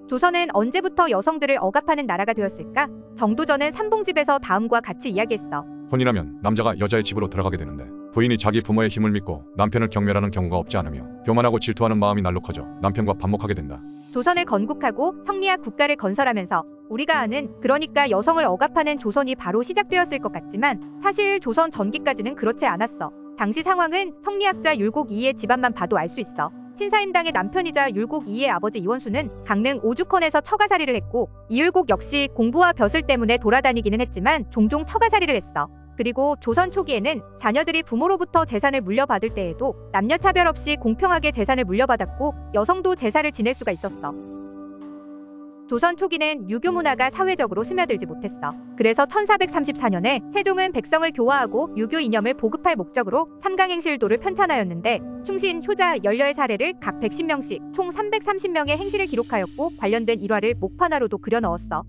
조선은 언제부터 여성들을 억압하는 나라가 되었을까? 정도전은 삼봉집에서 다음과 같이 이야기했어. 혼이라면 남자가 여자의 집으로 들어가게 되는데 부인이 자기 부모의 힘을 믿고 남편을 경멸하는 경우가 없지 않으며 교만하고 질투하는 마음이 날로 커져 남편과 반목하게 된다. 조선을 건국하고 성리학 국가를 건설하면서 우리가 아는, 그러니까 여성을 억압하는 조선이 바로 시작되었을 것 같지만 사실 조선 전기까지는 그렇지 않았어. 당시 상황은 성리학자 율곡 이이의 집안만 봐도 알 수 있어. 신사임당의 남편이자 율곡 이이의 아버지 이원수는 강릉 오죽헌에서 처가살이를 했고, 이율곡 역시 공부와 벼슬 때문에 돌아다니기는 했지만 종종 처가살이를 했어. 그리고 조선 초기에는 자녀들이 부모로부터 재산을 물려받을 때에도 남녀 차별 없이 공평하게 재산을 물려받았고 여성도 제사를 지낼 수가 있었어. 조선 초기는 유교 문화가 사회적으로 스며들지 못했어. 그래서 1434년에 세종은 백성을 교화하고 유교 이념을 보급할 목적으로 삼강행실도를 편찬하였는데 충신, 효자, 연려의 사례를 각 110명씩 총 330명의 행실을 기록하였고 관련된 일화를 목판화로도 그려 넣었어.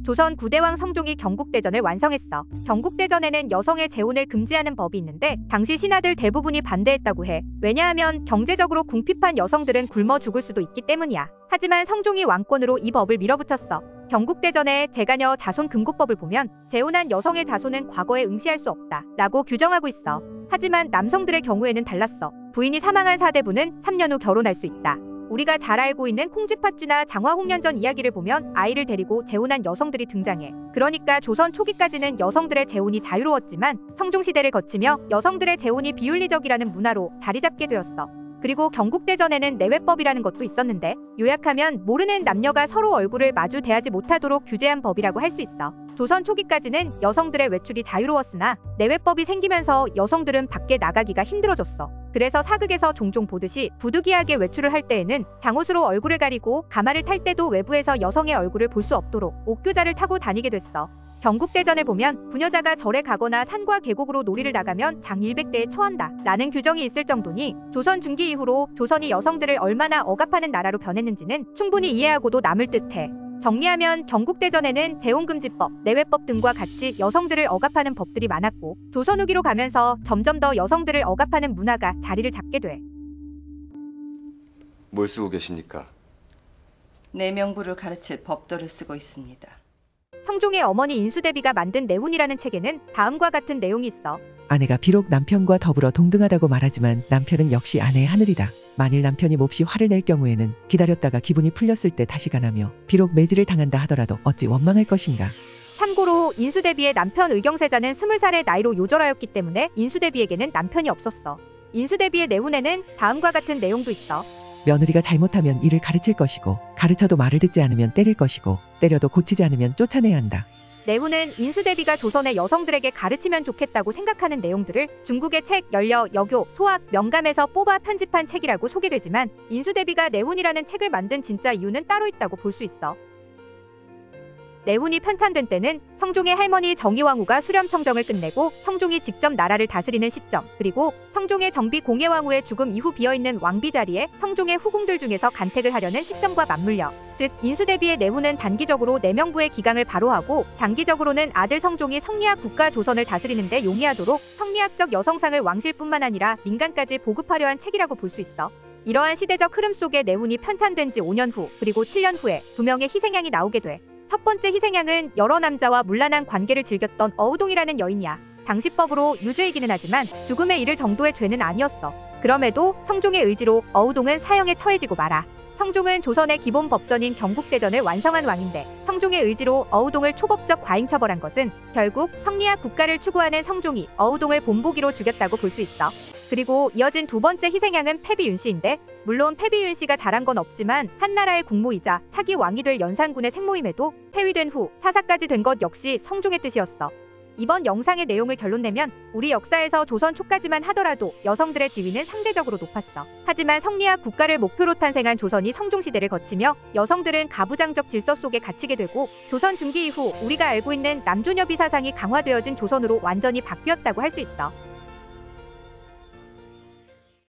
조선 9대왕 성종이 경국대전을 완성했어. 경국대전에는 여성의 재혼을 금지하는 법이 있는데 당시 신하들 대부분이 반대했다고 해. 왜냐하면 경제적으로 궁핍한 여성들은 굶어 죽을 수도 있기 때문이야. 하지만 성종이 왕권으로 이 법을 밀어붙였어. 경국대전의 제가녀 자손금고법을 보면 재혼한 여성의 자손은 과거에 응시할 수 없다 라고 규정하고 있어. 하지만 남성들의 경우에는 달랐어. 부인이 사망한 사대부는 3년 후 결혼할 수 있다. 우리가 잘 알고 있는 콩쥐팥쥐나 장화홍련전 이야기를 보면 아이를 데리고 재혼한 여성들이 등장해. 그러니까 조선 초기까지는 여성들의 재혼이 자유로웠지만 성종시대를 거치며 여성들의 재혼이 비윤리적이라는 문화로 자리 잡게 되었어. 그리고 경국대전에는 내외법이라는 것도 있었는데 요약하면 모르는 남녀가 서로 얼굴을 마주 대하지 못하도록 규제한 법이라고 할 수 있어. 조선 초기까지는 여성들의 외출이 자유로웠으나 내외법이 생기면서 여성들은 밖에 나가기가 힘들어졌어. 그래서 사극에서 종종 보듯이 부득이하게 외출을 할 때에는 장옷으로 얼굴을 가리고 가마를 탈 때도 외부에서 여성의 얼굴을 볼 수 없도록 옥교자를 타고 다니게 됐어. 경국대전을 보면 부녀자가 절에 가거나 산과 계곡으로 놀이를 나가면 장 100대에 처한다 라는 규정이 있을 정도니 조선 중기 이후로 조선이 여성들을 얼마나 억압하는 나라로 변했는지는 충분히 이해하고도 남을 듯해. 정리하면 경국대전에는 재혼금지법, 내외법 등과 같이 여성들을 억압하는 법들이 많았고 조선 후기로 가면서 점점 더 여성들을 억압하는 문화가 자리를 잡게 돼. 뭘 쓰고 계십니까? 내명부를 가르칠 법도를 쓰고 있습니다. 성종의 어머니 인수대비가 만든 내훈이라는 책에는 다음과 같은 내용이 있어. 아내가 비록 남편과 더불어 동등하다고 말하지만 남편은 역시 아내의 하늘이다. 만일 남편이 몹시 화를 낼 경우에는 기다렸다가 기분이 풀렸을 때 다시 가나며 비록 매질을 당한다 하더라도 어찌 원망할 것인가. 참고로 인수대비의 남편 의경세자는 20살의 나이로 요절하였기 때문에 인수대비에게는 남편이 없었어. 인수대비의 내훈에는 다음과 같은 내용도 있어. 며느리가 잘못하면 이를 가르칠 것이고 가르쳐도 말을 듣지 않으면 때릴 것이고 때려도 고치지 않으면 쫓아내야 한다. 내훈은 인수대비가 조선의 여성들에게 가르치면 좋겠다고 생각하는 내용들을 중국의 책, 연려, 여교, 소학, 명감에서 뽑아 편집한 책이라고 소개되지만 인수대비가 내훈이라는 책을 만든 진짜 이유는 따로 있다고 볼 수 있어. 내훈이 편찬된 때는 성종의 할머니 정의왕후가 수렴청정을 끝내고 성종이 직접 나라를 다스리는 시점, 그리고 성종의 정비 공예왕후의 죽음 이후 비어있는 왕비 자리에 성종의 후궁들 중에서 간택을 하려는 시점과 맞물려, 즉 인수대비의 내훈은 단기적으로 내명부의 기강을 바로하고 장기적으로는 아들 성종이 성리학 국가 조선을 다스리는 데 용이하도록 성리학적 여성상을 왕실뿐만 아니라 민간까지 보급하려 한 책이라고 볼 수 있어. 이러한 시대적 흐름 속에 내훈이 편찬된 지 5년 후, 그리고 7년 후에 2명의 희생양이 나오게 돼. 첫 번째 희생양은 여러 남자와 문란한 관계를 즐겼던 어우동이라는 여인이야. 당시 법으로 유죄이기는 하지만 죽음에 이를 정도의 죄는 아니었어. 그럼에도 성종의 의지로 어우동은 사형에 처해지고 말아. 성종은 조선의 기본 법전인 경국대전을 완성한 왕인데 성종의 의지로 어우동을 초법적 과잉 처벌한 것은 결국 성리학 국가를 추구하는 성종이 어우동을 본보기로 죽였다고 볼 수 있어. 그리고 이어진 두 번째 희생양은 패비윤씨인데 물론 패비윤씨가 잘한 건 없지만 한나라의 국모이자 차기 왕이 될 연산군의 생모임에도 폐위된 후 사사까지 된 것 역시 성종의 뜻이었어. 이번 영상의 내용을 결론내면 우리 역사에서 조선 초까지만 하더라도 여성들의 지위는 상대적으로 높았어. 하지만 성리학 국가를 목표로 탄생한 조선이 성종시대를 거치며 여성들은 가부장적 질서 속에 갇히게 되고 조선 중기 이후 우리가 알고 있는 남존여비 사상이 강화되어진 조선으로 완전히 바뀌었다고 할 수 있어.